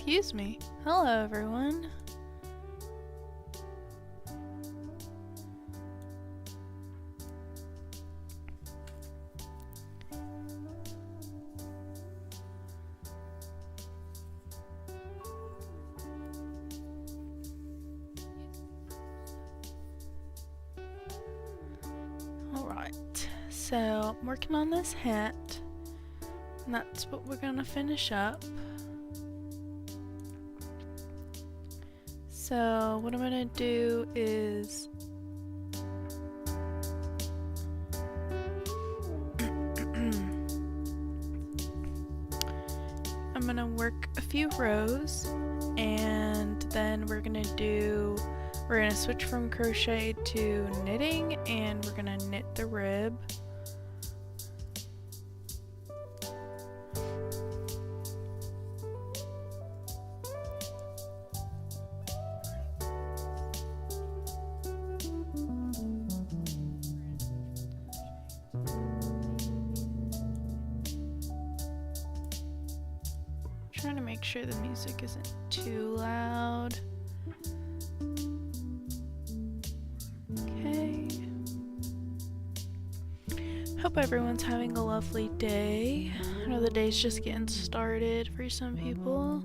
Excuse me. Hello, everyone. Alright, so I'm working on this hat, and that's what we're gonna finish up. So what I'm gonna do is I'm gonna work a few rows, and then we're gonna switch from crochet to knitting, and we're gonna knit the rib. Trying to make sure the music isn't too loud. Okay. Hope everyone's having a lovely day. I know the day's just getting started for some people.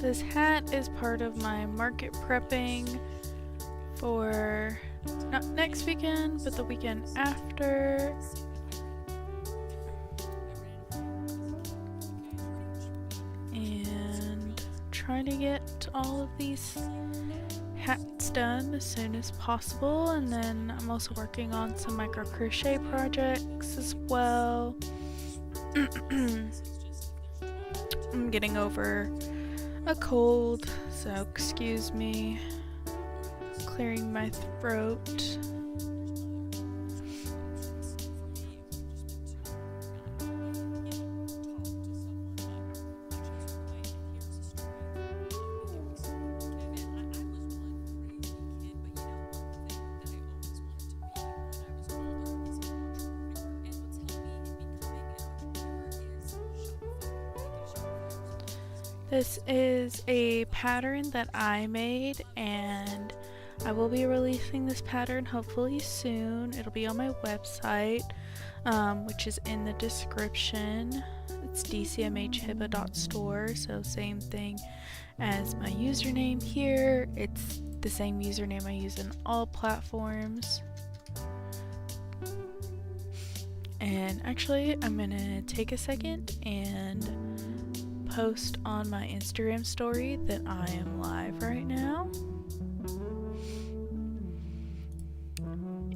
This hat is part of my market prepping for not next weekend, but the weekend after. And trying to get all of these hats done as soon as possible, and then I'm also working on some micro crochet projects as well. I'm getting over a cold, so excuse me, clearing my throat. This is a pattern that I made, and I will be releasing this pattern hopefully soon. It'll be on my website, which is in the description. It's dcmhhiba.store, so same thing as my username here. It's the same username I use in all platforms. And actually, I'm gonna take a second and post on my Instagram story that I am live right now.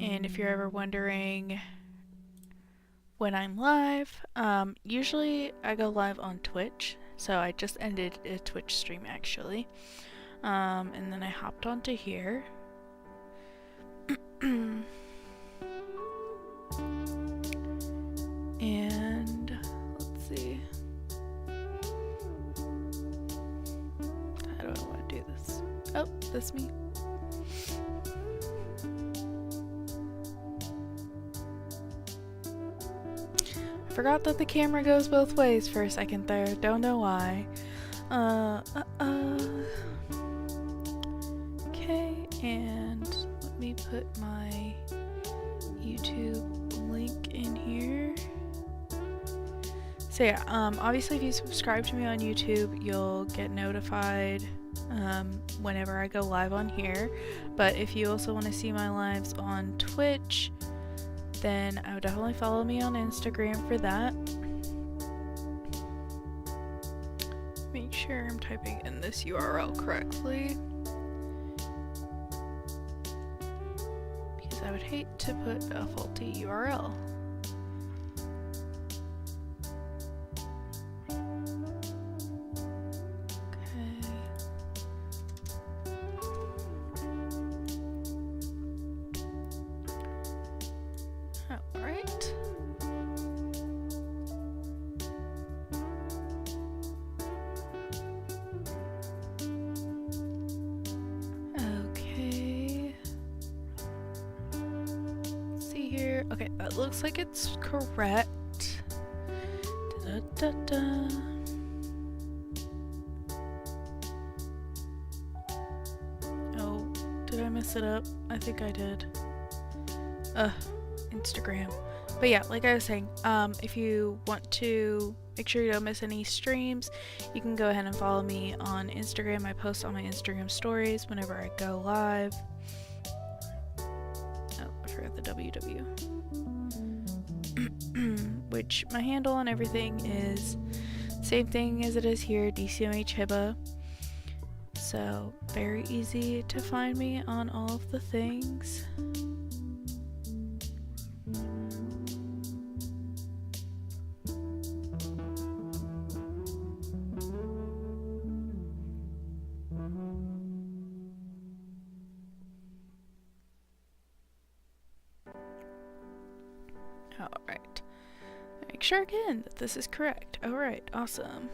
And if you're ever wondering when I'm live, usually I go live on Twitch, so I just ended a Twitch stream actually, and then I hopped onto here. And let's see, how do I want to do this? Oh, that's me. I forgot that the camera goes both ways for a second there. Don't know why. Okay, and let me put my YouTube link in here. So yeah, obviously if you subscribe to me on YouTube, you'll get notified whenever I go live on here. But if you also want to see my lives on Twitch, then I would definitely follow me on Instagram for that. Make sure I'm typing in this URL correctly, because I would hate to put a faulty URL. Okay, that looks like it's correct. Da-da-da-da. Oh, did I mess it up? I think I did. Instagram. But yeah, like I was saying, if you want to make sure you don't miss any streams, you can go ahead and follow me on Instagram. I post on my Instagram stories whenever I go live. Oh, I forgot the WW. Which my handle on everything is same thing as it is here, DCMH Hibba. So very easy to find me on all of the things. Alright. Make sure again that this is correct. Alright, awesome.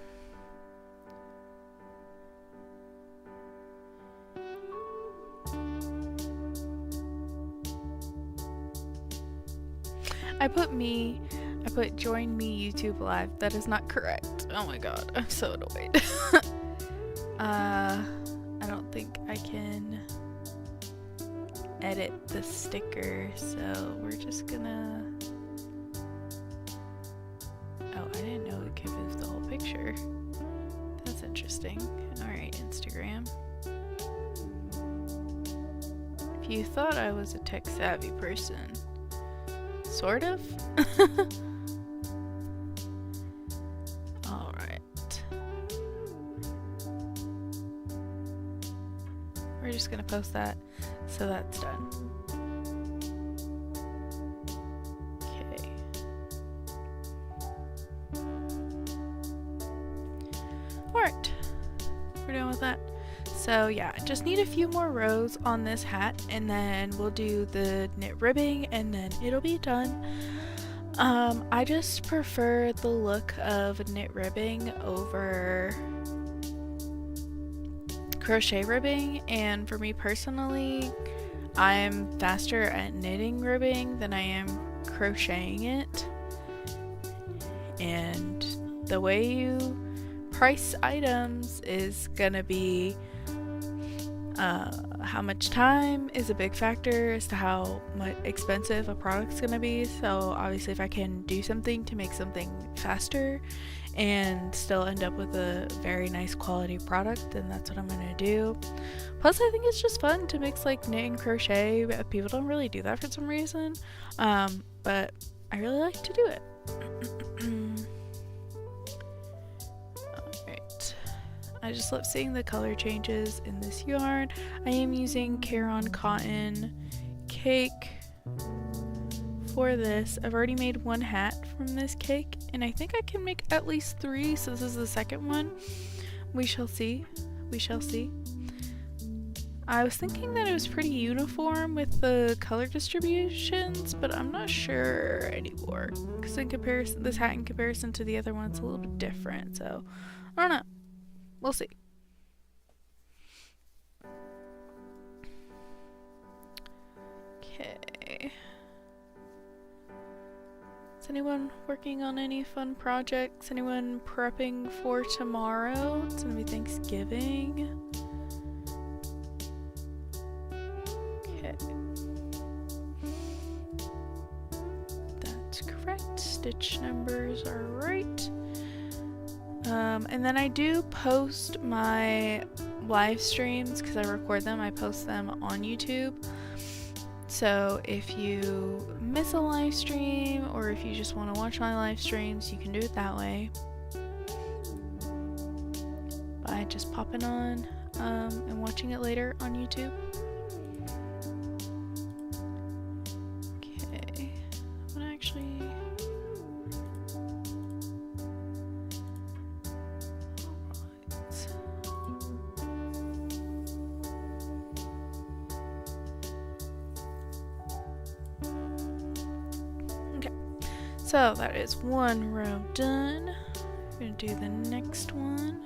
I put join me YouTube live. That is not correct. Oh my god, I'm so annoyed. I don't think I can edit the sticker, so we're just gonna... Oh, I didn't know it could move the whole picture. That's interesting. Alright, Instagram. If you thought I was a tech-savvy person, sort of. Alright. We're just gonna post that, so that's done. Okay. Alright. We're done with that. So yeah, just need a few more rows on this hat, and then we'll do the knit ribbing, and then it'll be done. I just prefer the look of knit ribbing over crochet ribbing, and for me personally, I'm faster at knitting ribbing than I am crocheting it. And the way you price items is gonna be how much time is a big factor as to how much expensive a product's gonna be. So obviously if I can do something to make something faster and still end up with a very nice quality product, then that's what I'm gonna do. Plus I think it's just fun to mix like knit and crochet. People don't really do that for some reason, but I really like to do it. I just love seeing the color changes in this yarn. I am using Caron Cotton Cake for this. I've already made one hat from this cake, and I think I can make at least 3, so this is the second one. We shall see. We shall see. I was thinking that it was pretty uniform with the color distributions, but I'm not sure anymore. Because in comparison, this hat in comparison to the other one, it's a little bit different, so I don't know. We'll see. Okay. Is anyone working on any fun projects? Anyone prepping for tomorrow? It's gonna be Thanksgiving. Okay. That's correct. Stitch numbers are right. And then I do post my live streams because I record them. I post them on YouTube. So if you miss a live stream or if you just want to watch my live streams, you can do it that way by just popping on and watching it later on YouTube. Okay, I'm gonna actually... So that is one row done. I'm going to do the next one.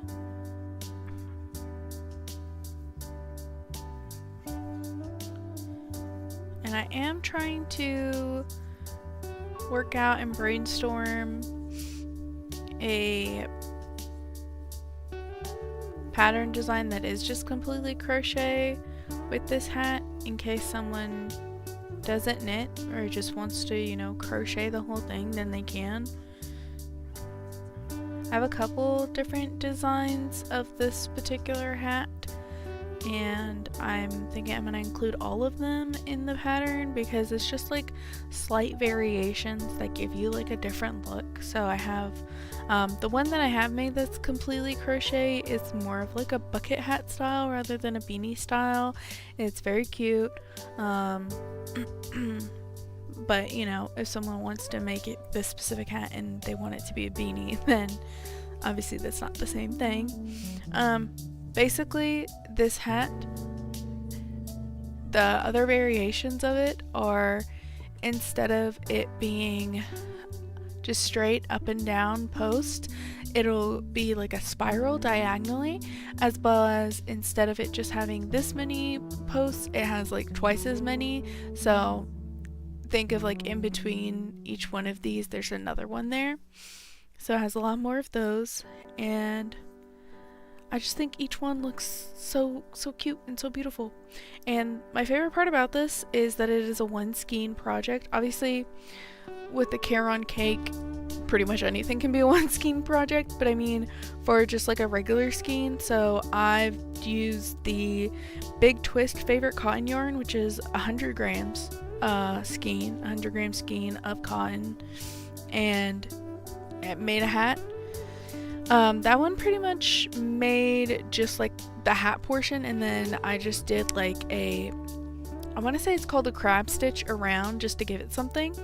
And I am trying to work out and brainstorm a pattern design that is just completely crochet with this hat in case someone doesn't knit or just wants to, you know, crochet the whole thing, then they can. I have a couple different designs of this particular hat and I'm thinking I'm going to include all of them in the pattern because it's just like slight variations that give you like a different look. So I have the one that I have made that's completely crochet is more of like a bucket hat style rather than a beanie style. It's very cute. But you know, if someone wants to make it this specific hat and they want it to be a beanie, then obviously that's not the same thing. Basically this hat, the other variations of it are, instead of it being just straight up and down post, it'll be like a spiral diagonally, as well as instead of it just having this many posts, it has like twice as many. So think of like in between each one of these there's another one there, so it has a lot more of those, and I just think each one looks so cute and so beautiful. And my favorite part about this is that it is a one skein project. Obviously with the Care on Cake, pretty much anything can be a one skein project, but I mean for just like a regular skein, so I've used the Big Twist favorite cotton yarn, which is 100 grams skein, 100 gram skein of cotton, and it made a hat. That one pretty much made just like the hat portion, and then I just did like a, I want to say it's called a crab stitch around just to give it something.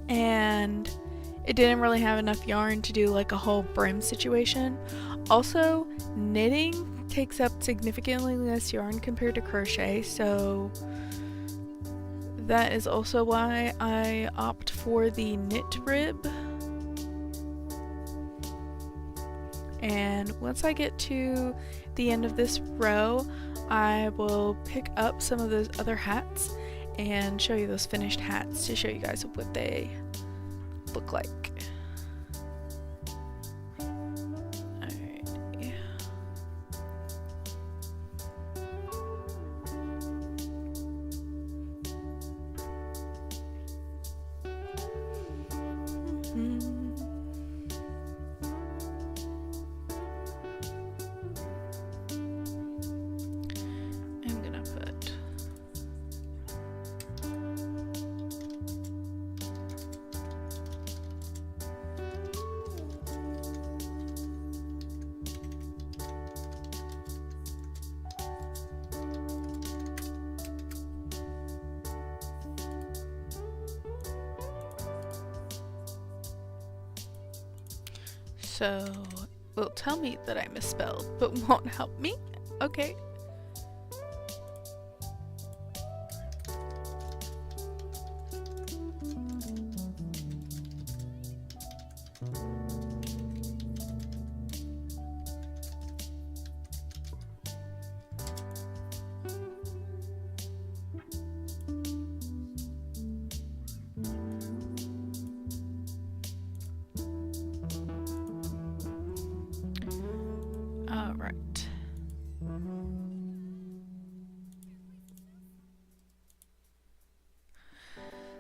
And it didn't really have enough yarn to do like a whole brim situation. Also, knitting takes up significantly less yarn compared to crochet, so that is also why I opt for the knit rib. And once I get to the end of this row, I will pick up some of those other hats and show you those finished hats to show you guys what they look like. Alright. I'm gonna put so will tell me that I misspelled, but won't help me. Okay. All right.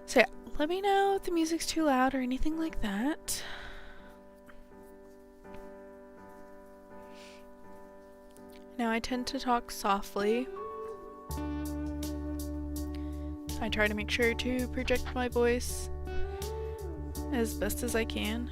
So yeah, let me know if the music's too loud or anything like that. I tend to talk softly. I try to make sure to project my voice as best as I can.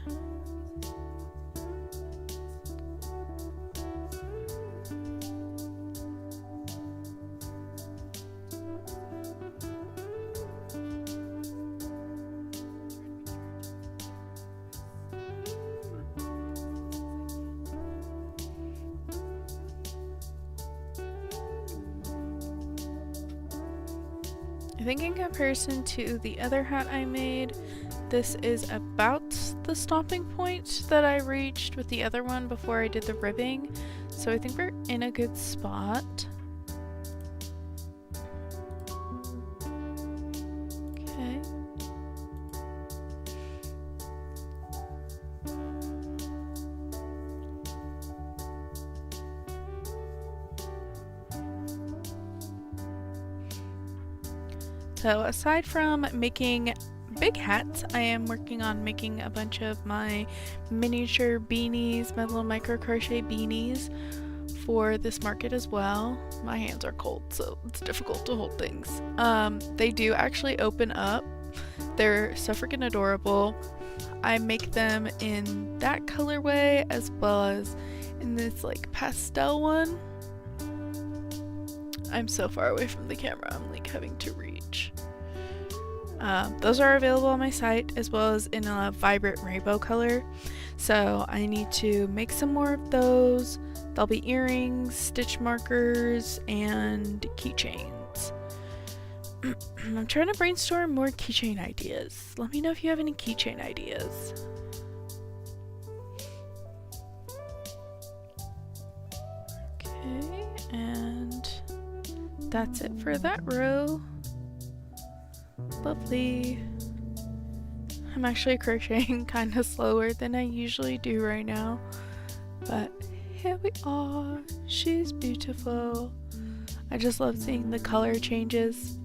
I think in comparison to the other hat I made, this is about the stopping point that I reached with the other one before I did the ribbing. So I think we're in a good spot. Okay. So aside from making big hats, I am working on making a bunch of my miniature beanies, my little micro crochet beanies for this market as well. My hands are cold, so it's difficult to hold things. They do actually open up. They're so freaking adorable. I make them in that colorway as well as in this like pastel one. I'm so far away from the camera, I'm like having to reach. Those are available on my site as well as in a vibrant rainbow color. So I need to make some more of those. There'll be earrings, stitch markers, and keychains. I'm trying to brainstorm more keychain ideas. Let me know if you have any keychain ideas. Okay, and that's it for that row. Lovely. I'm actually crocheting kind of slower than I usually do right now, but here we are. She's beautiful. I just love seeing the color changes.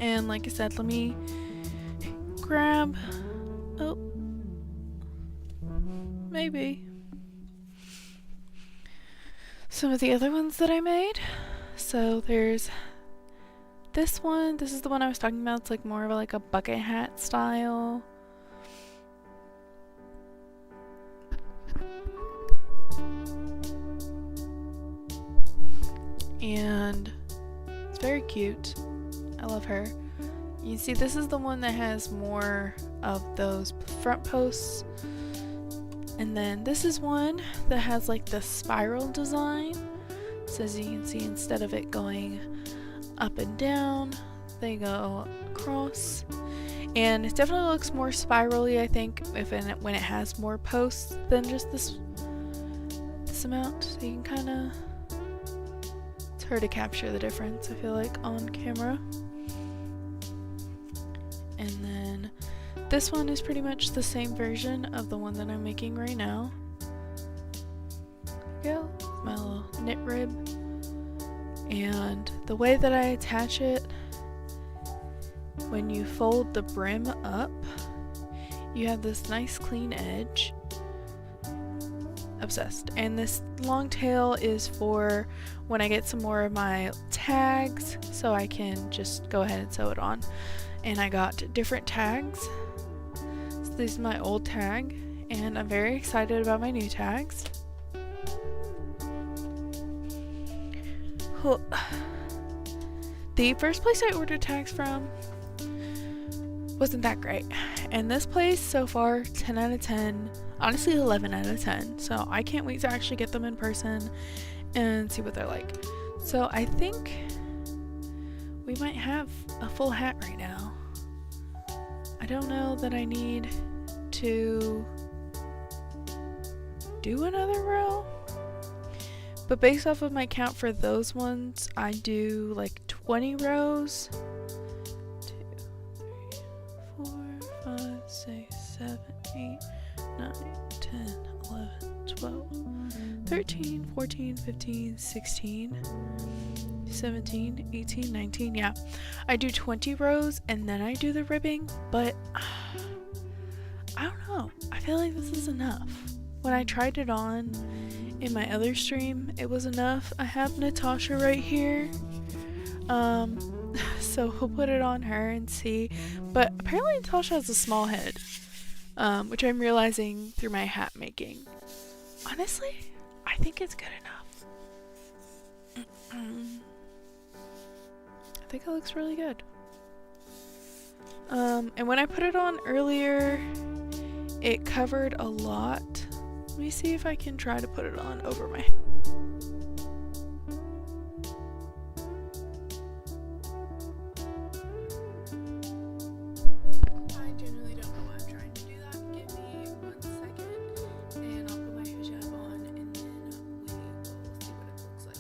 And like I said, let me grab, oh, maybe some of the other ones that I made. So there's this one. This is the one I was talking about. It's like more of like a bucket hat style. And it's very cute. I love her. You see, this is the one that has more of those front posts. And then this is one that has like the spiral design. So as you can see, instead of it going up and down, they go across. And it definitely looks more spirally, I think, when it has more posts than just this amount. So you can kind of, it's hard to capture the difference, I feel like, on camera. And then this one is pretty much the same version of the one that I'm making right now. There we go, my little knit rib. And the way that I attach it, when you fold the brim up, you have this nice clean edge. Obsessed. And this long tail is for when I get some more of my tags, so I can just go ahead and sew it on. And I got different tags. So this is my old tag, and I'm very excited about my new tags. Cool. The first place I ordered tags from wasn't that great, and this place so far, 10 out of 10, honestly 11 out of 10, so I can't wait to actually get them in person and see what they're like. So I think we might have a full hat right now. I don't know that I need to do another row, but based off of my count for those ones, I do like 20 rows. 2, 3, 4, 5, 6, 7, 8, 9, 10, 11, 12, 13, 14, 15, 16, 17, 18, 19, yeah. I do 20 rows and then I do the ribbing, but I don't know. I feel like this is enough. When I tried it on, in my other stream, it was enough. I have Natasha right here. So we'll put it on her and see. But apparently Natasha has a small head, which I'm realizing through my hat making. Honestly, I think it's good enough. I think it looks really good. And when I put it on earlier, it covered a lot. Let me see if I can try to put it on over my head. I genuinely don't know why I'm trying to do that. Give me 1 second and I'll put my hijab on and then we will see what it looks like.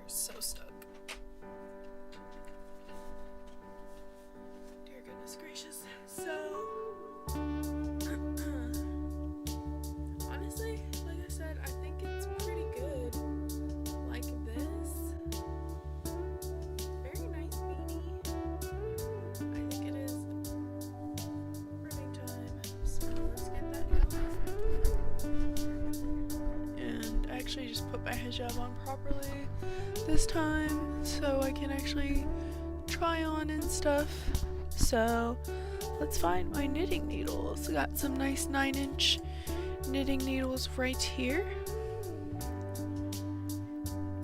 So stuck. Dear goodness gracious. So, honestly, like I said, I think it's pretty good. Like this. Very nice beanie. I think it is ribbing time. So let's get that out. And I actually just put my hijab on properly this time so I can actually try on and stuff. So let's find my knitting needles. Got some nice 9-inch knitting needles right here.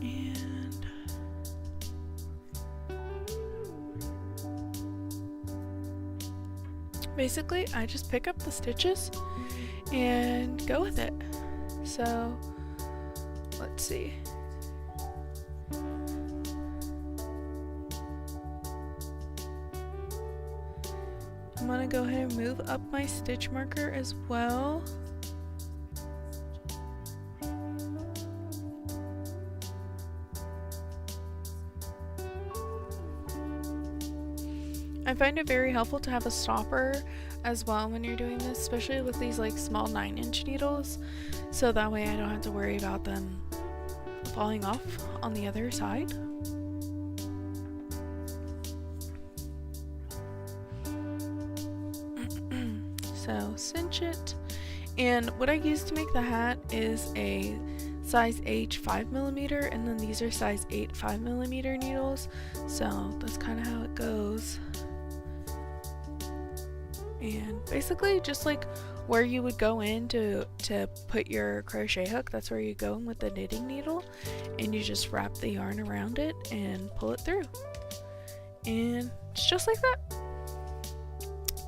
And basically I just pick up the stitches and go with it. So let's see. I'm gonna go ahead and move up my stitch marker as well. I find it very helpful to have a stopper as well when you're doing this, especially with these like small 9-inch needles, so that way I don't have to worry about them falling off on the other side. So cinch it, and what I use to make the hat is a size H 5mm, and then these are size 8 5mm needles, so that's kind of how it goes. And basically just like where you would go in to put your crochet hook, that's where you go in with the knitting needle, and you just wrap the yarn around it and pull it through, and it's just like that.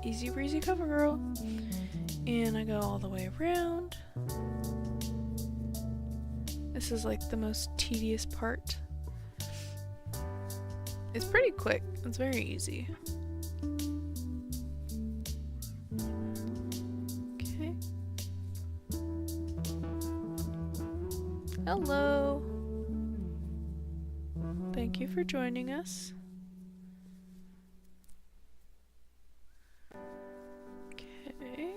Easy breezy cover girl. And I go all the way around. This is like the most tedious part. It's pretty quick. It's very easy. Okay. Hello. Thank you for joining us. Okay.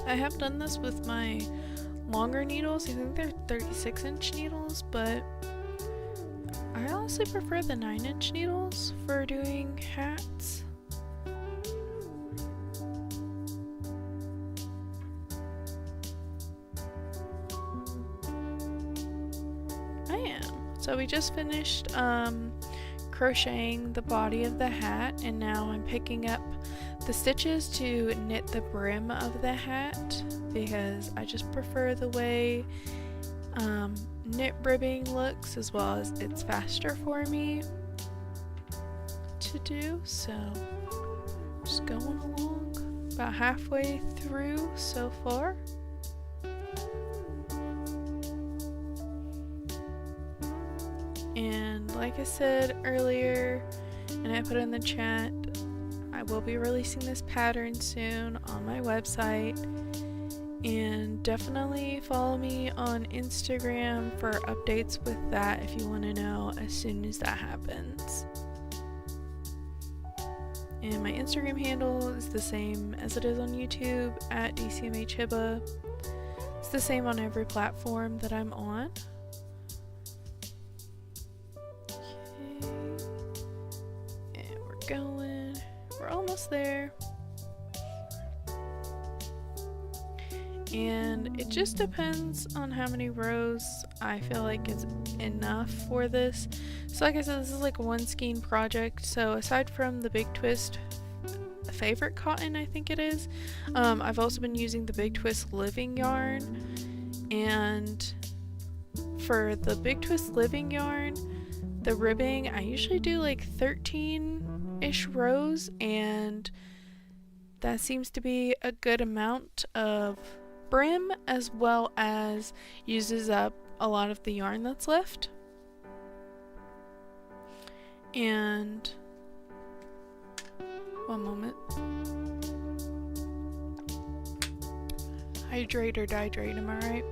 I have done this with my longer needles. I think they're 36-inch needles, but I honestly prefer the 9-inch needles for doing hats. I am. So we just finished crocheting the body of the hat, and now I'm picking up the stitches to knit the brim of the hat because I just prefer the way knit ribbing looks, as well as it's faster for me to do. So just going along, about halfway through so far. And like I said earlier, and I put in the chat, I will be releasing this pattern soon on my website, and definitely follow me on Instagram for updates with that if you want to know as soon as that happens. And my Instagram handle is the same as it is on YouTube, at DCMHHiba. It's the same on every platform that I'm on. Going, we're almost there, and it just depends on how many rows I feel like is enough for this. So like I said, this is like a one skein project, so aside from the Big Twist favorite cotton, I think it is, I've also been using the Big Twist living yarn, and for the Big Twist living yarn, the ribbing, I usually do like 13-ish rows, and that seems to be a good amount of brim, as well as uses up a lot of the yarn that's left. And one moment. Hydrate or dihydrate, am I right?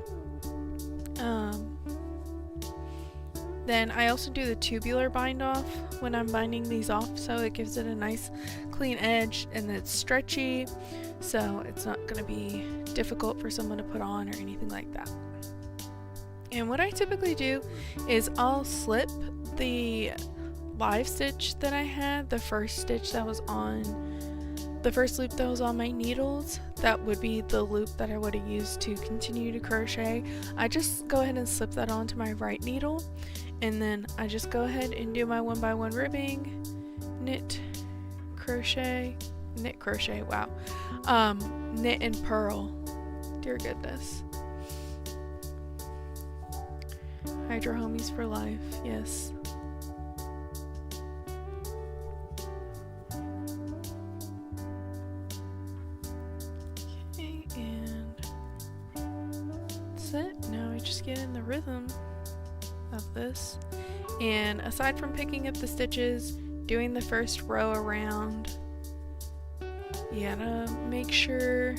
Then I also do the tubular bind off when I'm binding these off, so it gives it a nice clean edge, and it's stretchy, so it's not going to be difficult for someone to put on or anything like that. And what I typically do is I'll slip the live stitch that I had, the first stitch that was on, the first loop that was on my needles, that would be the loop that I would have used to continue to crochet. I just go ahead and slip that onto my right needle, and then I just go ahead and do my 1x1 ribbing, knit, crochet, wow, knit and purl, dear goodness. Hydro homies for life, yes. Okay, and that's it. Now I just get in the rhythm of this, and aside from picking up the stitches, doing the first row around, you gotta make sure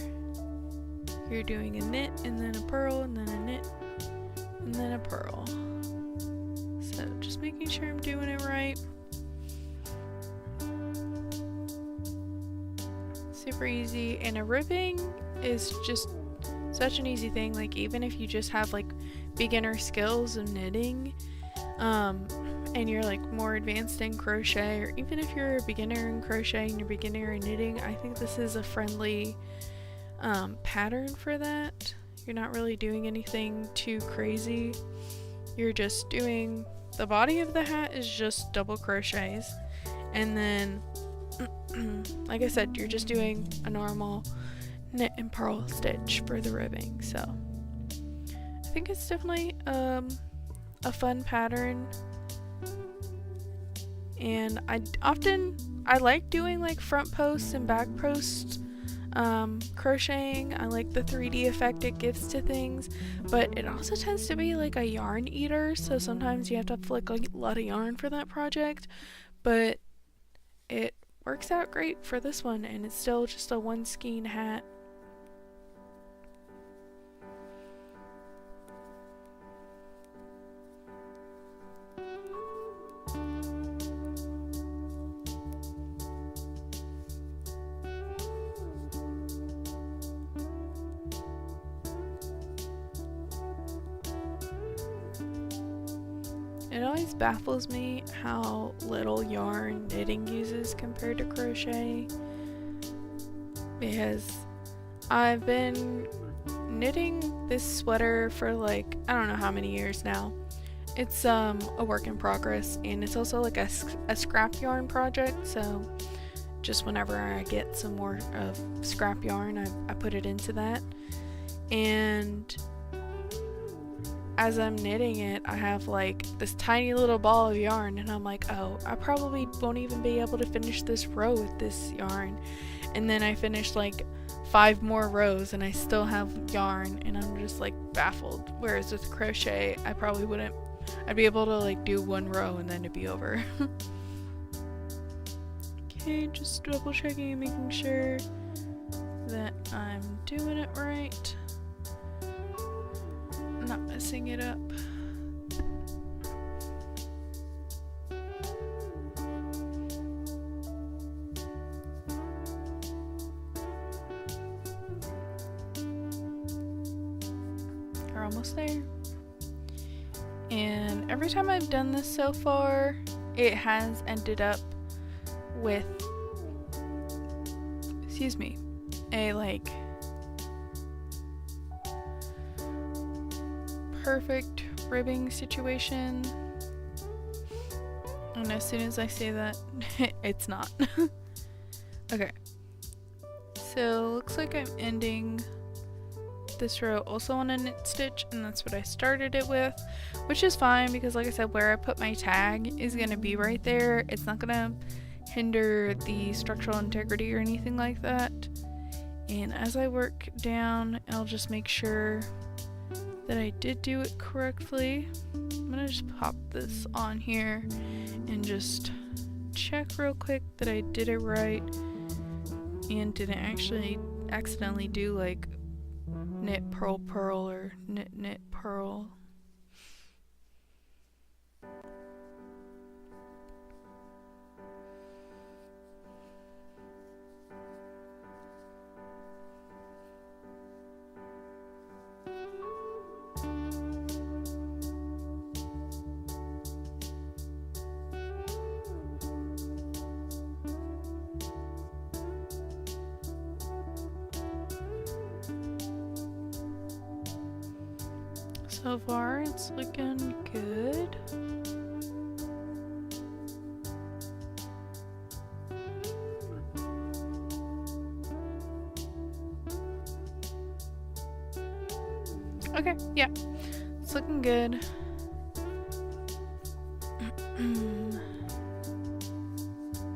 you're doing a knit and then a purl and then a knit and then a purl. So just making sure I'm doing it right. Super easy, and a ribbing is just such an easy thing. Like, even if you just have like beginner skills of knitting, and you're like more advanced in crochet, or even if you're a beginner in crochet and you're beginner in knitting, I think this is a friendly pattern for that. You're not really doing anything too crazy. You're just doing, the body of the hat is just double crochets, and then like I said, you're just doing a normal knit and purl stitch for the ribbing. So I think it's definitely a fun pattern, and I like doing like front posts and back posts crocheting. I like the 3D effect it gives to things, but it also tends to be like a yarn eater, so sometimes you have to flick a lot of yarn for that project, but it works out great for this one, and it's still just a one skein hat. it always baffles me how little yarn knitting uses compared to crochet, because I've been knitting this sweater for like I don't know how many years now. It's a work in progress, and it's also like a scrap yarn project, so just whenever I get some more of scrap yarn, I put it into that. And as I'm knitting it, I have like this tiny little ball of yarn, and I'm like, oh, I probably won't even be able to finish this row with this yarn. And then I finished like 5 more rows and I still have yarn, and I'm just like baffled. Whereas with crochet, I probably wouldn't. I'd be able to like do 1 row and then it'd be over. Okay, just double checking and making sure that I'm doing it right. Not messing it up. We're almost there. And every time I've done this so far, it has ended up with, excuse me, a like perfect ribbing situation. And as soon as I say that, it's not. Okay, so looks like I'm ending this row also on a knit stitch, and that's what I started it with, which is fine because like I said, where I put my tag is going to be right there. It's not going to hinder the structural integrity or anything like that. And as I work down, I'll just make sure that I did do it correctly. I'm going to just pop this on here and just check real quick that I did it right and didn't actually accidentally do like knit purl purl or knit knit purl. So far, it's looking good. Okay, yeah, it's looking good.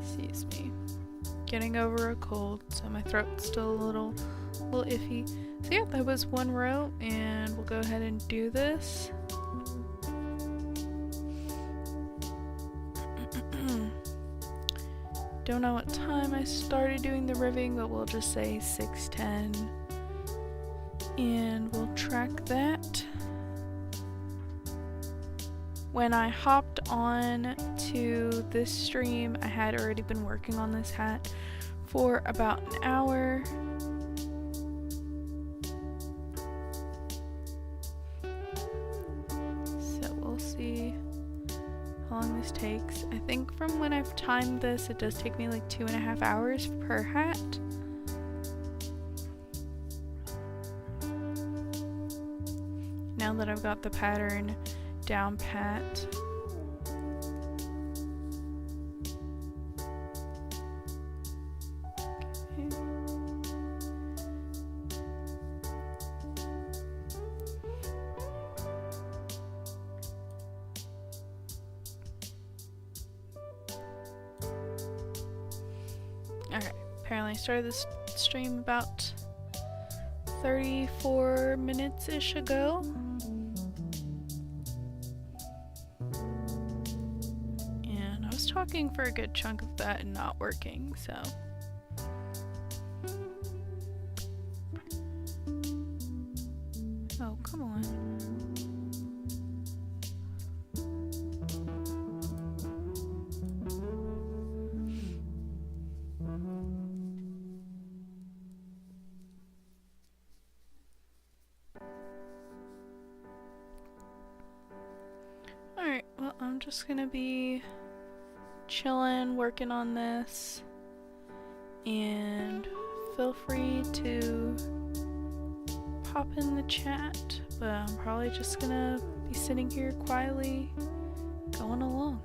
Excuse me. Getting over a cold, so my throat's still a little iffy. So yeah, that was 1 row, and we'll go ahead and do this. Don't know what time I started doing the ribbing, but we'll just say 6:10, and we'll track that. When I hopped on to this stream, I had already been working on this hat for about an hour. So we'll see how long this takes. I think from when I've timed this, it does take me like 2.5 hours per hat. Now that I've got the pattern down pat. Okay. Alright, apparently I started this stream about 34 minutes-ish ago. Talking for a good chunk of that and not working, so oh, come on. Alright, well, I'm just gonna be chilling, working on this, and feel free to pop in the chat, but I'm probably just gonna be sitting here quietly going along.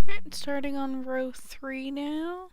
Alright, starting on row 3 now.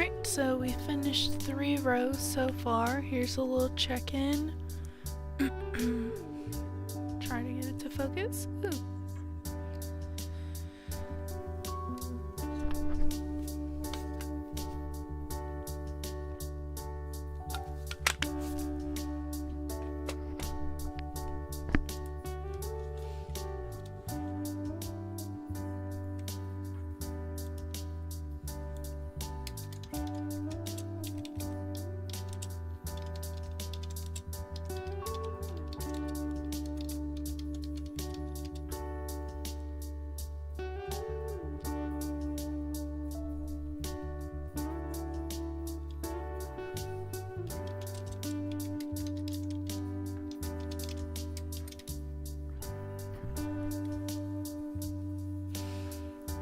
Alright, so we finished 3 rows so far. Here's a little check-in. Trying to get it to focus. Ooh.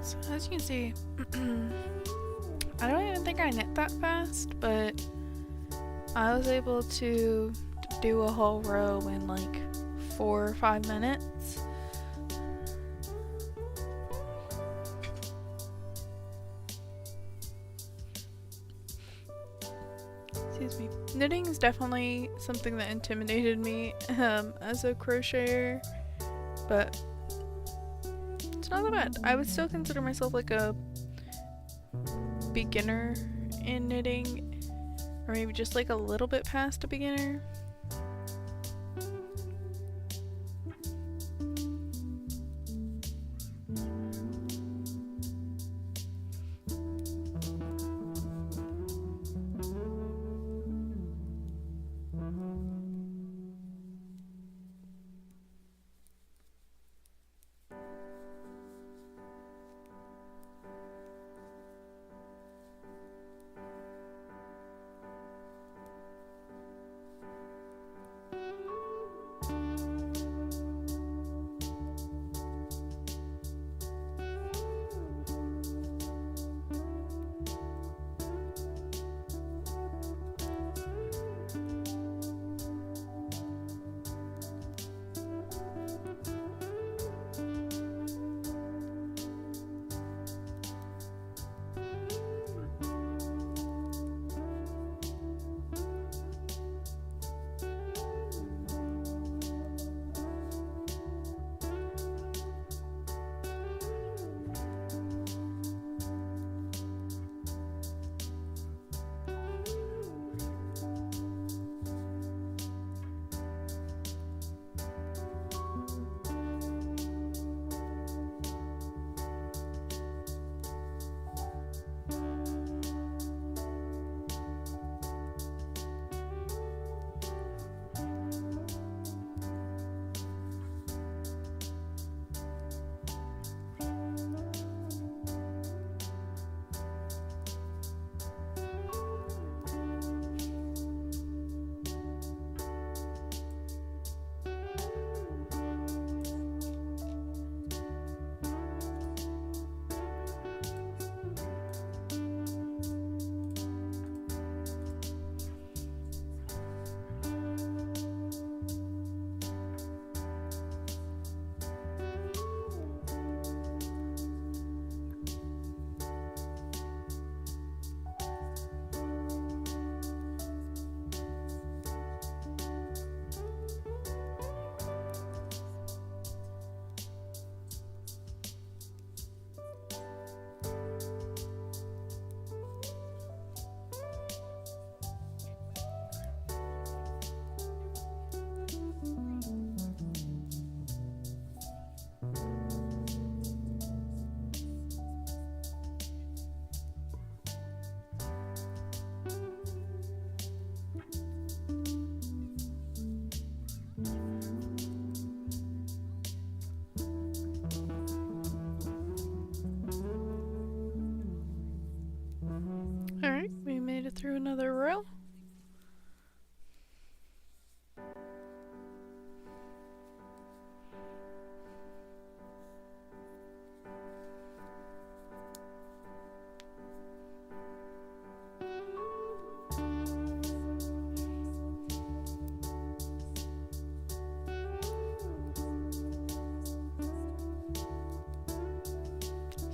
So as you can see, I don't even think I knit that fast, but I was able to do a whole row in like 4 or 5 minutes. Excuse me. Knitting is definitely something that intimidated me as a crocheter, but it's not that bad. I would still consider myself like a beginner in knitting, or maybe just like a little bit past a beginner. Alright, we made it through another row.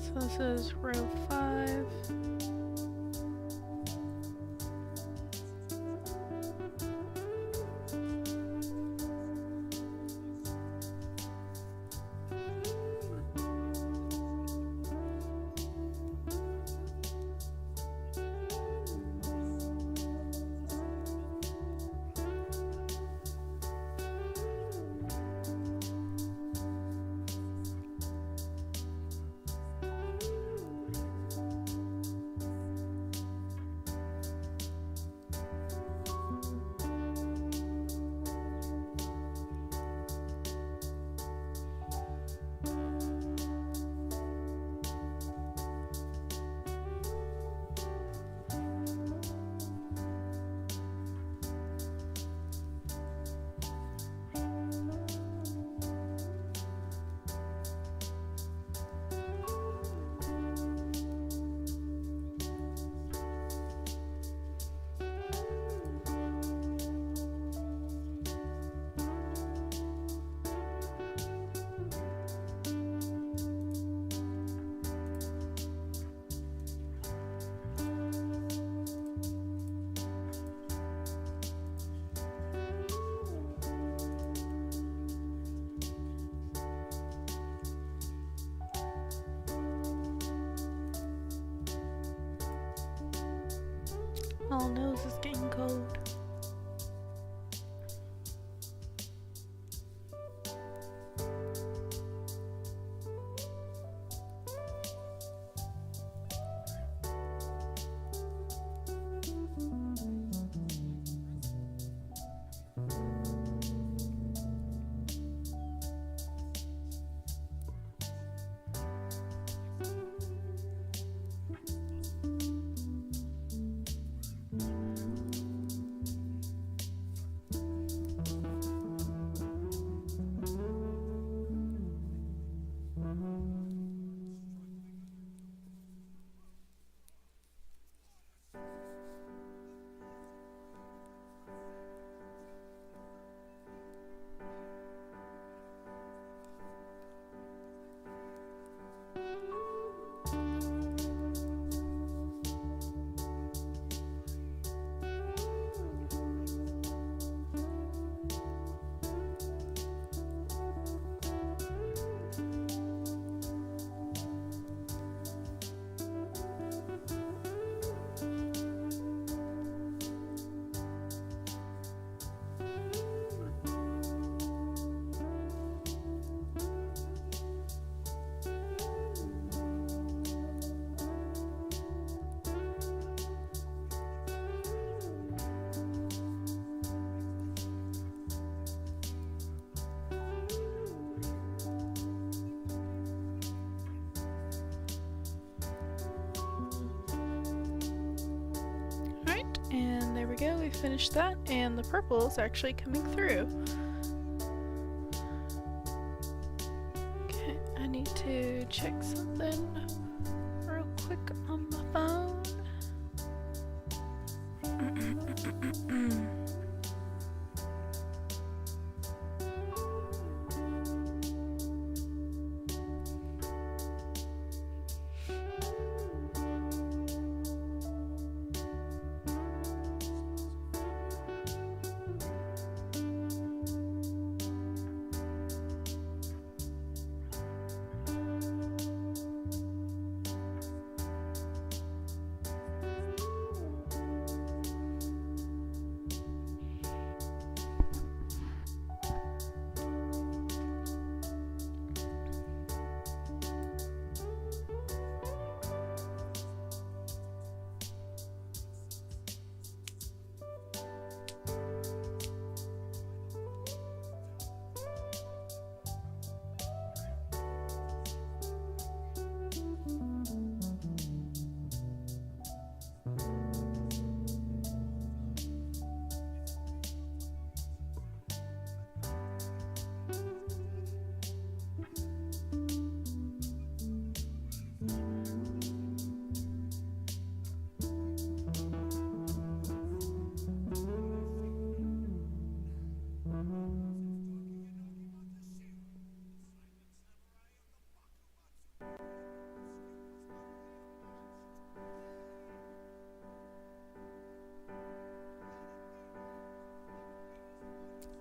So this is row 5. All nose is getting cold. And there we go, we finished that, and the purple is actually coming through. Okay, I need to check something real quick on my phone.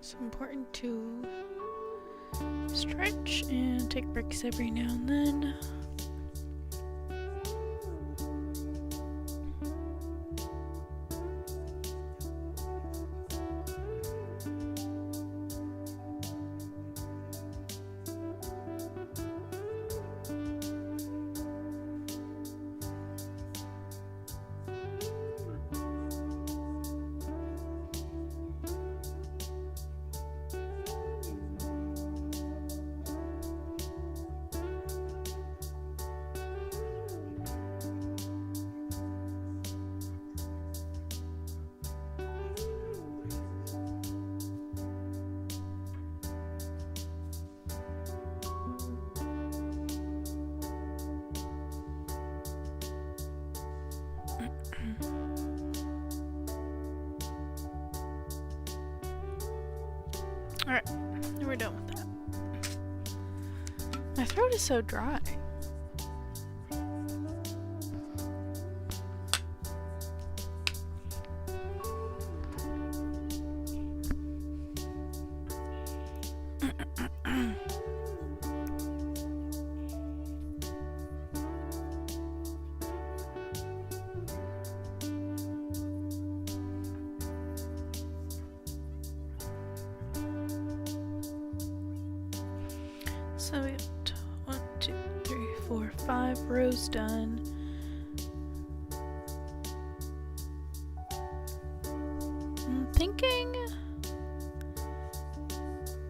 It's important to stretch and take breaks every now and then. Alright, we're done with that. My throat is so dry. So we got 1, 2, 3, 4, 5 rows done. I'm thinking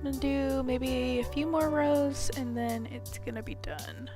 I'm gonna do maybe a few more rows and then it's gonna be done.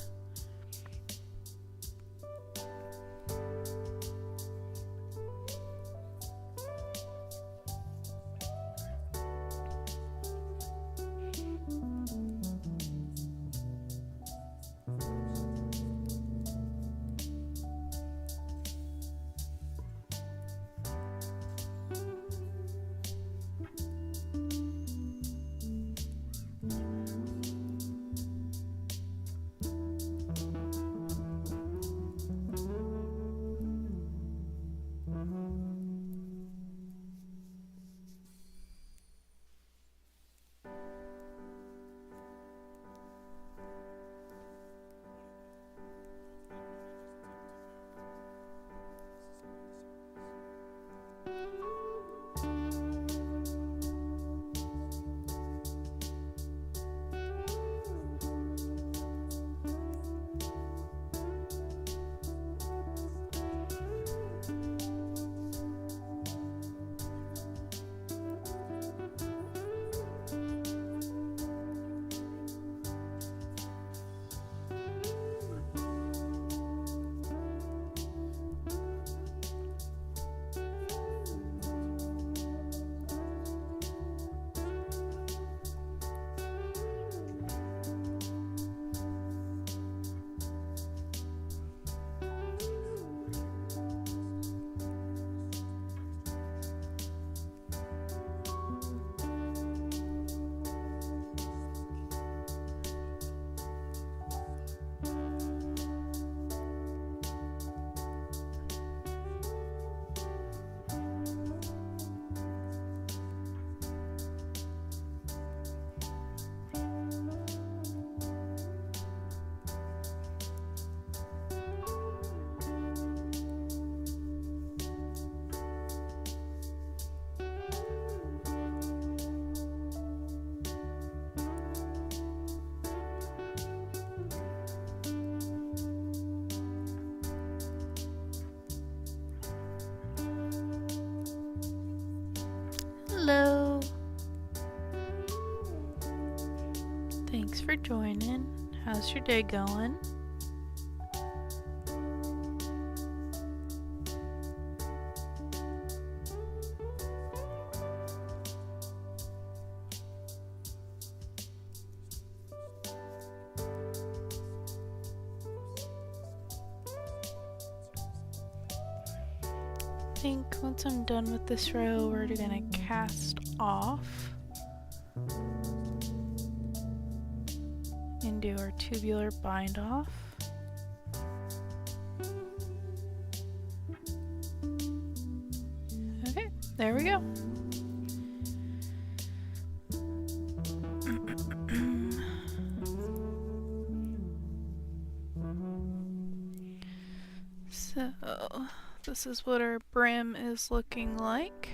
Hello. Thanks for joining. How's your day going? I think once I'm done with this row, we're gonna cast off and do our tubular bind off. Okay, there we go. So this is what our brim is looking like.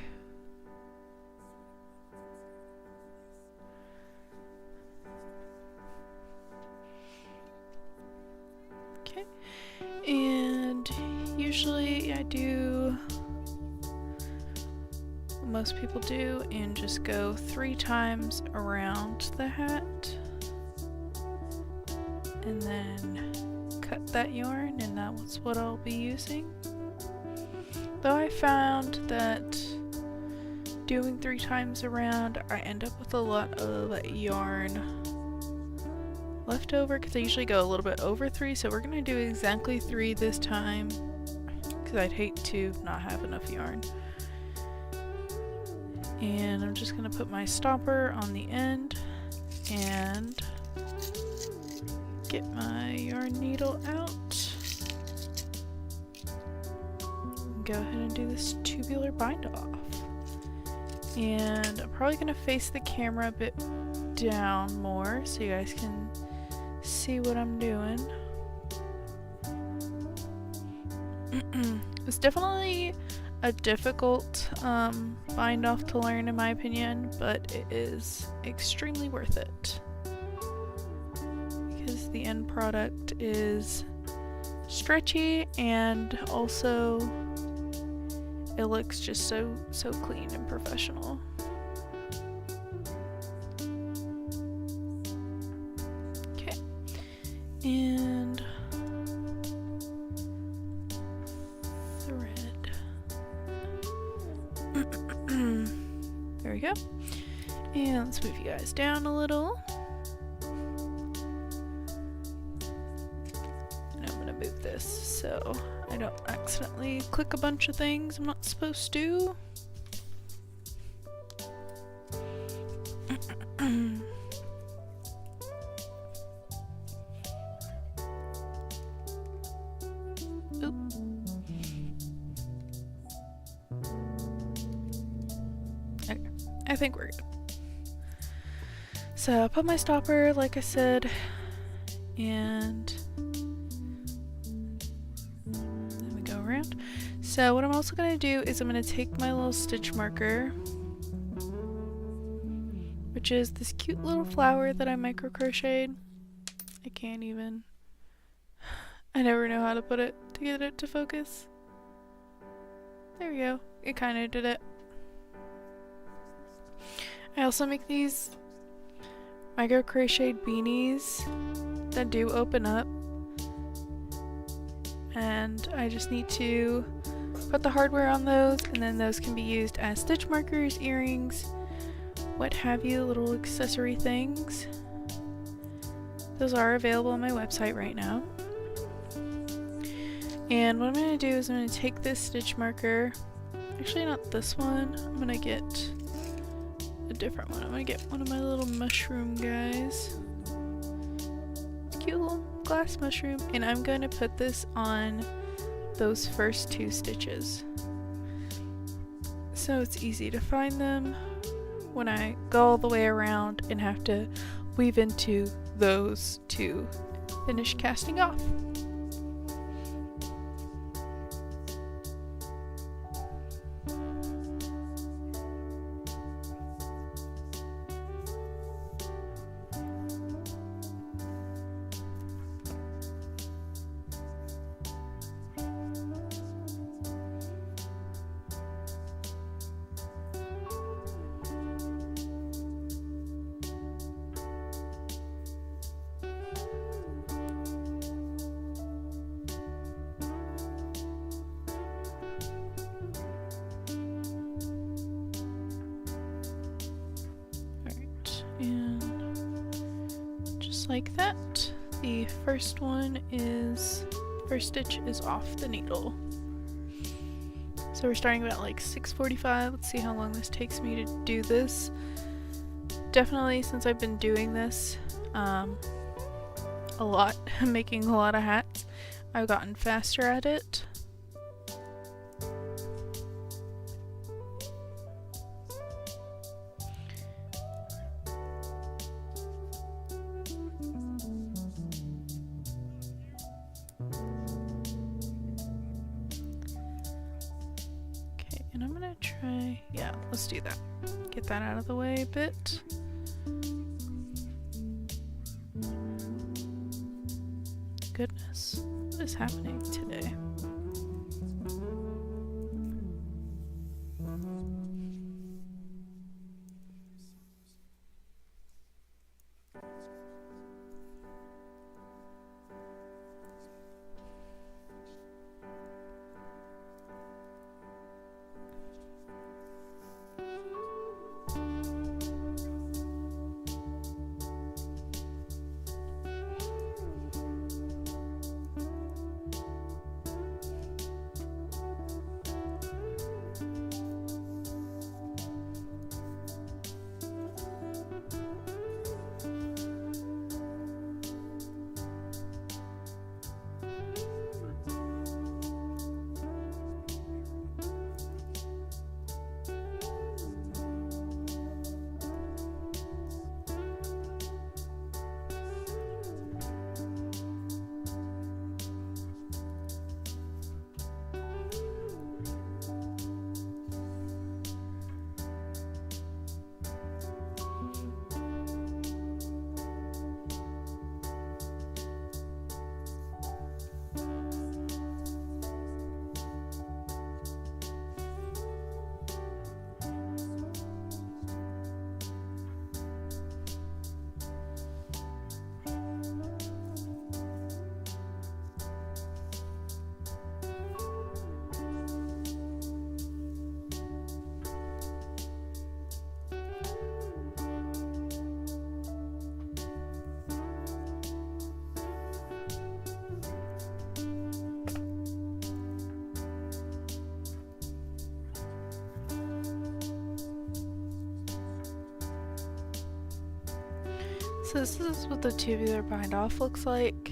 Okay, and usually I do what most people do and just go 3 times around the hat and then cut that yarn, and that's what I'll be using. Though I found that doing 3 times around, I end up with a lot of yarn left over because I usually go a little bit over 3, so we're going to do exactly 3 this time because I'd hate to not have enough yarn. And I'm just going to put my stopper on the end and get my yarn needle out. Go ahead and do this tubular bind off. And I'm probably going to face the camera a bit down more so you guys can see what I'm doing. It's definitely a difficult bind off to learn in my opinion, but it is extremely worth it. the end product is stretchy, and also it looks just so clean and professional. Okay, and thread. There we go. And let's move you guys down a little. And I'm gonna move this so I don't accidentally click a bunch of things I'm not supposed to. Okay, I think we're good. So I'll put my stopper like I said, and then we go around. So what I'm also going to do is I'm going to take my little stitch marker, which is this cute little flower that I micro crocheted. I can't even, I never know how to put it to get it to focus. There we go, it kind of did it. I also make these micro crocheted beanies that do open up, and I just need to put the hardware on those, and then those can be used as stitch markers, earrings, what have you, little accessory things. Those are available on my website right now. And what I'm going to do is I'm going to take this stitch marker, actually not this one, I'm going to get a different one. I'm going to get one of my little mushroom guys. Cute little glass mushroom. And I'm going to put this on those first two stitches, so it's easy to find them when I go all the way around and have to weave into those to finish casting off. And just like that, the first stitch is off the needle. So we're starting about like 6:45. Let's see how long this takes me to do this. Definitely, since I've been doing this a lot, making a lot of hats, I've gotten faster at it. And I'm gonna try, yeah, let's do that. Get that out of the way a bit. Goodness, what is happening today? So this is what the tubular bind off looks like.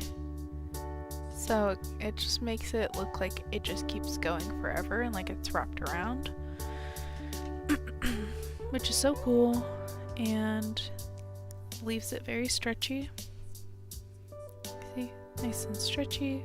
So it just makes it look like it just keeps going forever and like it's wrapped around. Which is so cool and leaves it very stretchy. See, nice and stretchy.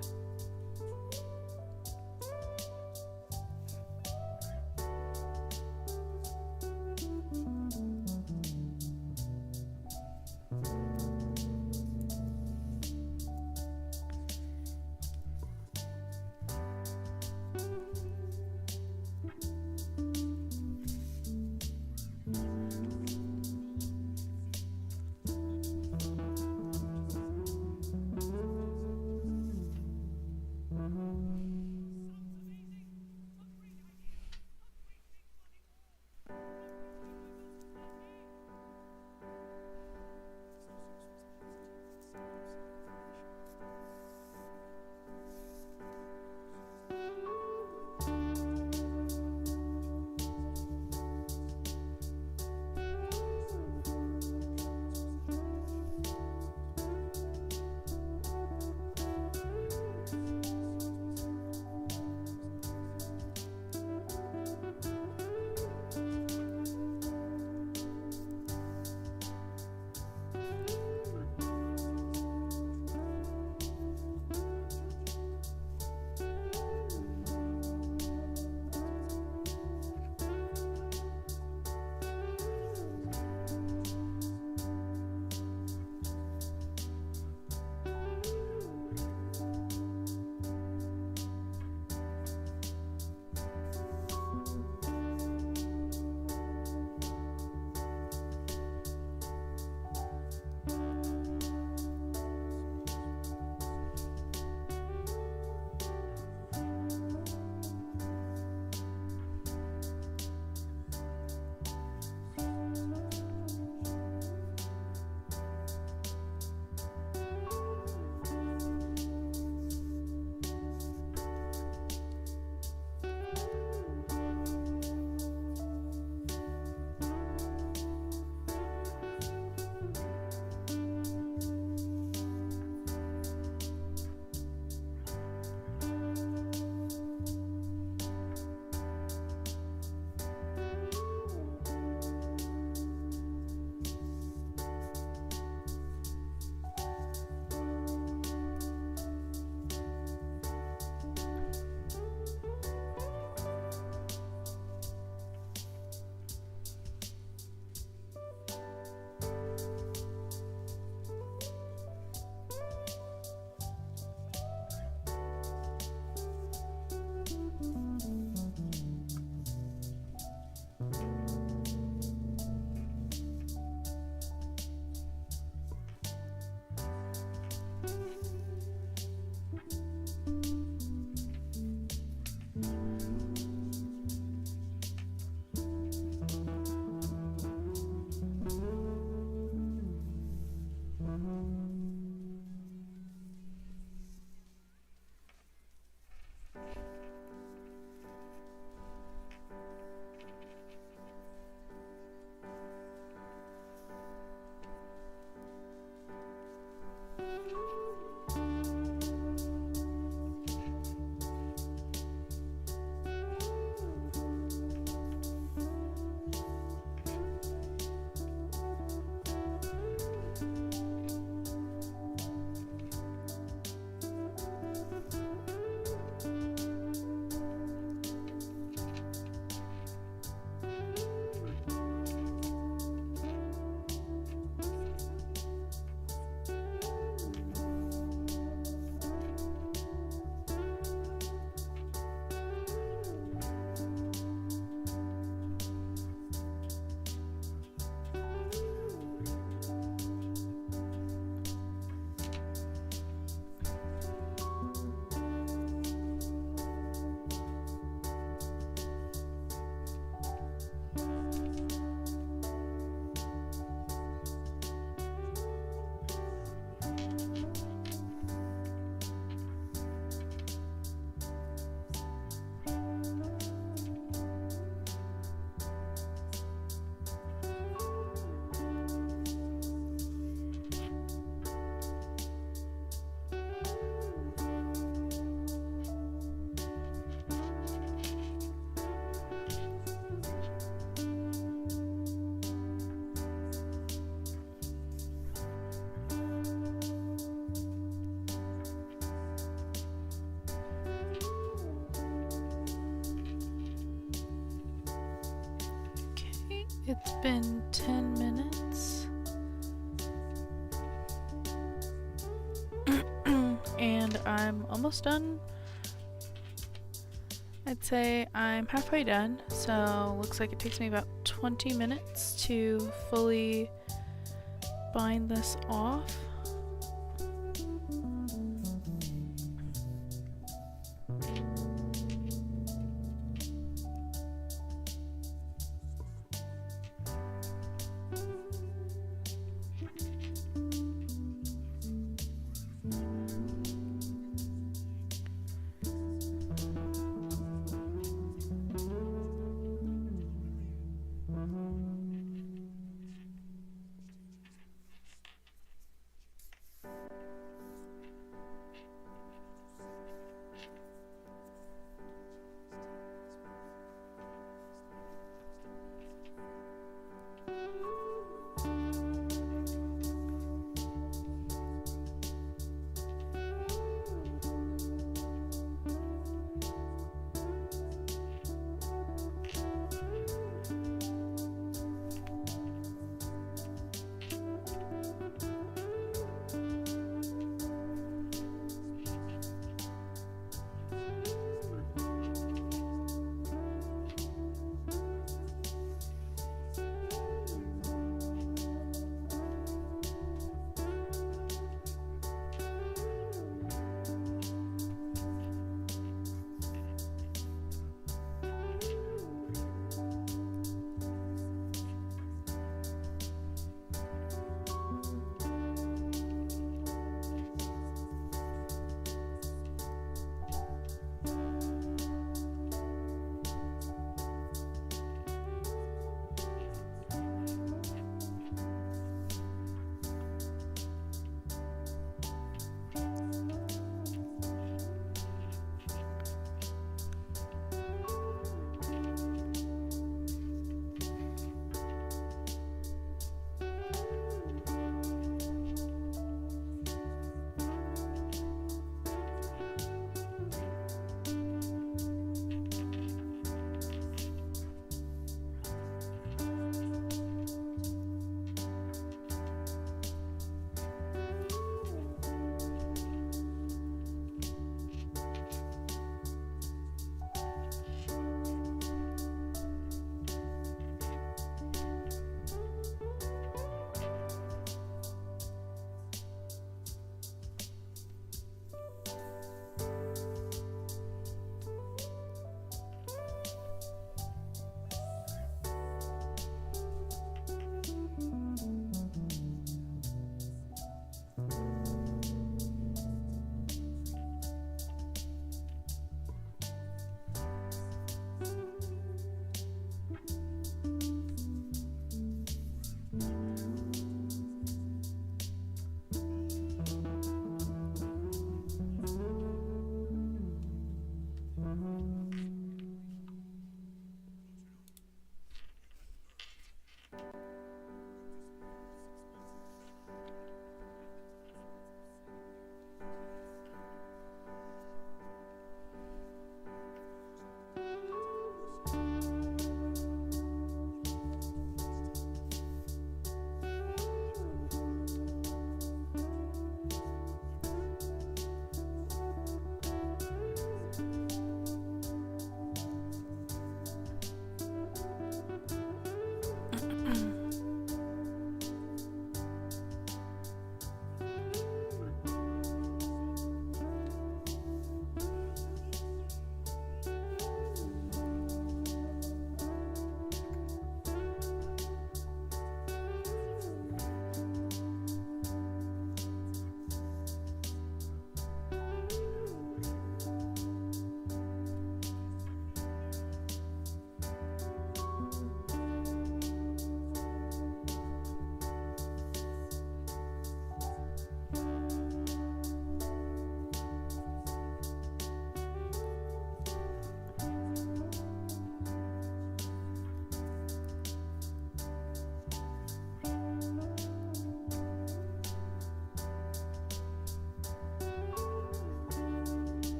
It's been 10 minutes. And I'm almost done. I'd say I'm halfway done, so looks like it takes me about 20 minutes to fully bind this off.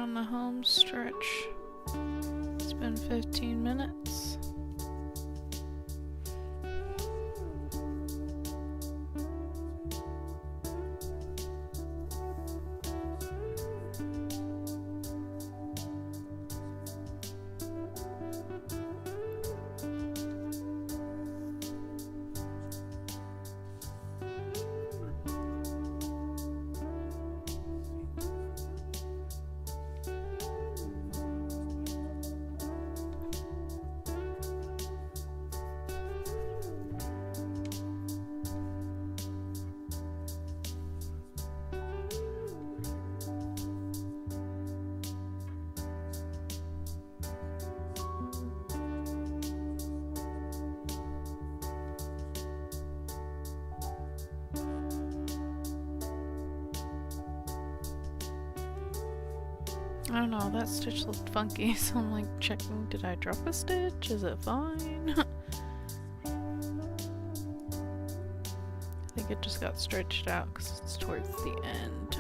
on the home stretch. It's been 15 minutes. I don't know, that stitch looked funky, so I'm like checking, did I drop a stitch? Is it fine? I think it just got stretched out because it's towards the end.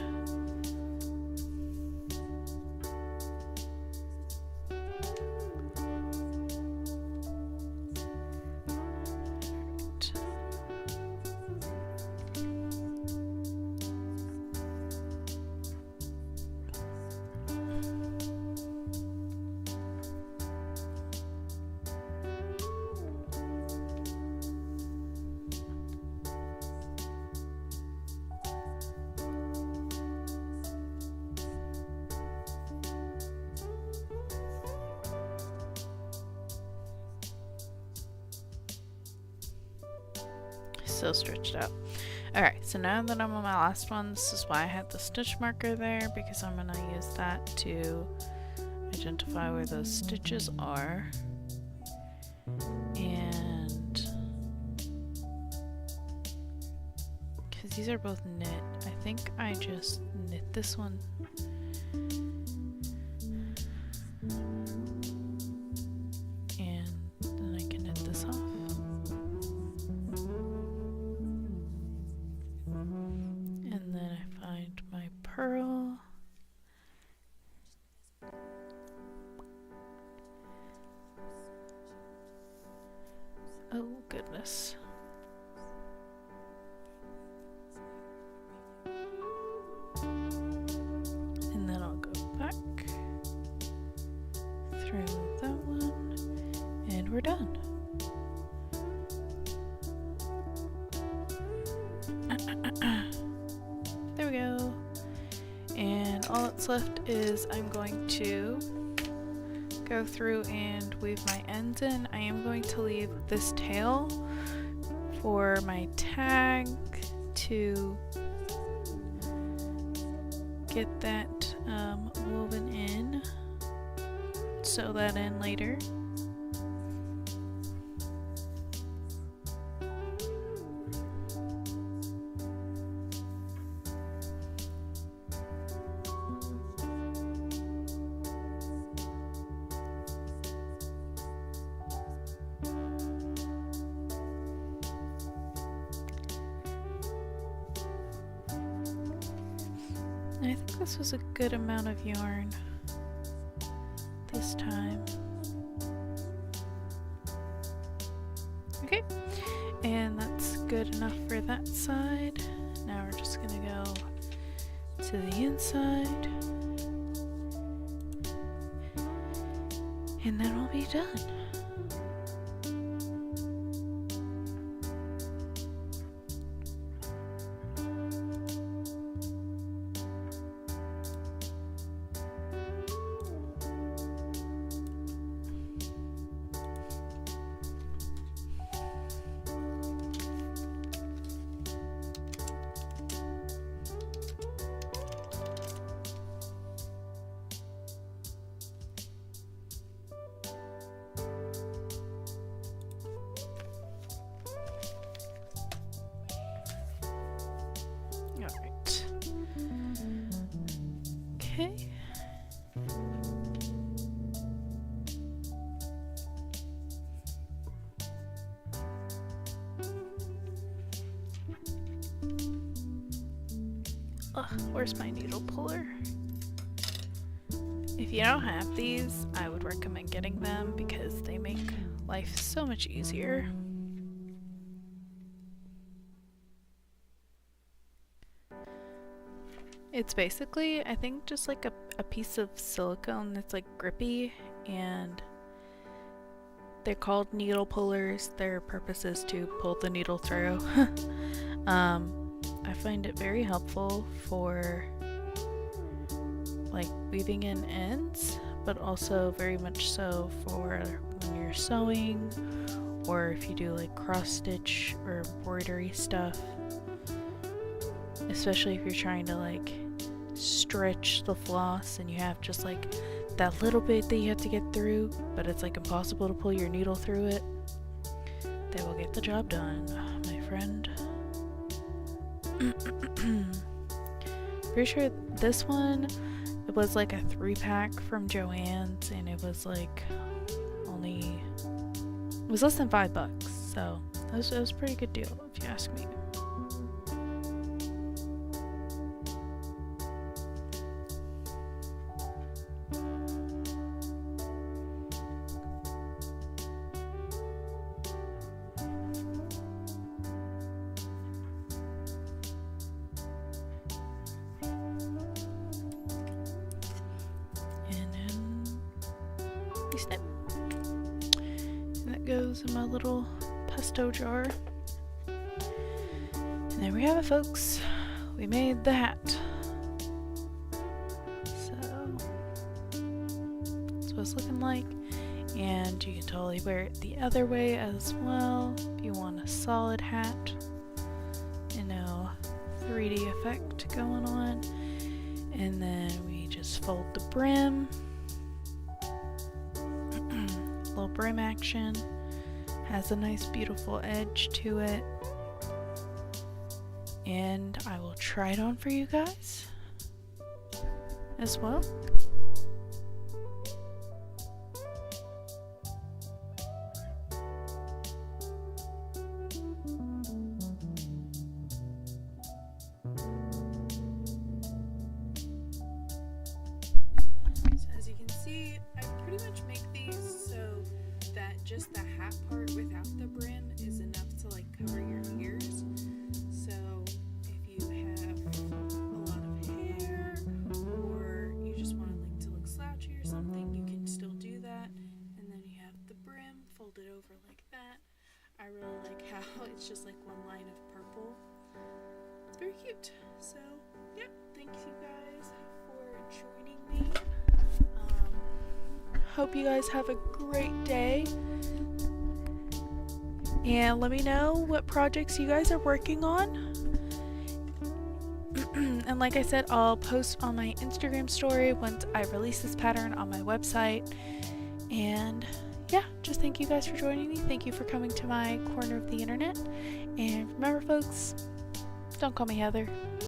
So stretched out. Alright, so now that I'm on my last one, this is why I had the stitch marker there, because I'm gonna use that to identify where those stitches are. And because these are both knit, I think I just knit this one. And then I can knit this off. And then I find my pearl. Oh goodness. And then I'll go back through that one and we're done. There we go. And all that's left is I'm going to go through and weave my ends in. I am going to leave this tail for my tag to get that woven in, sew that in later. I think this was a good amount of yarn this time. Okay, and that's good enough for that side. Now we're just gonna go to the inside, and then we'll be done. Alright. Okay. Ugh, where's my needle puller? If you don't have these, I would recommend getting them because they make life so much easier. It's basically, I think, just like a piece of silicone that's like grippy, and they're called needle pullers. Their purpose is to pull the needle through. I find it very helpful for like weaving in ends, but also very much so for when you're sewing, or if you do like cross stitch or embroidery stuff, especially if you're trying to like stretch the floss and you have just like that little bit that you have to get through, but it's like impossible to pull your needle through it. They will get the job done, my friend. Pretty sure this one, it was like a 3-pack from Joann's, and it was like it was less than $5, so it was a pretty good deal if you ask me. Snip. And that goes in my little pesto jar. And there we have it, folks. We made the hat. So that's what it's looking like. And you can totally wear it the other way as well if you want a solid hat. 3D effect going on. And then we just fold the brim. Little brim action, has a nice beautiful edge to it, and I will try it on for you guys as well. Just the hat part without the brim is enough to like cover your ears. So if you have a lot of hair, or you just want it to look slouchy or something, you can still do that. And then you have the brim folded over like that. I really like how it's just like one line of purple. It's very cute. So yeah, thank you guys for joining me. Hope you guys have a great day, and let me know what projects you guys are working on. And like I said, I'll post on my Instagram story once I release this pattern on my website. And yeah, just thank you guys for joining me. Thank you for coming to my corner of the internet. And remember, folks, don't call me Heather.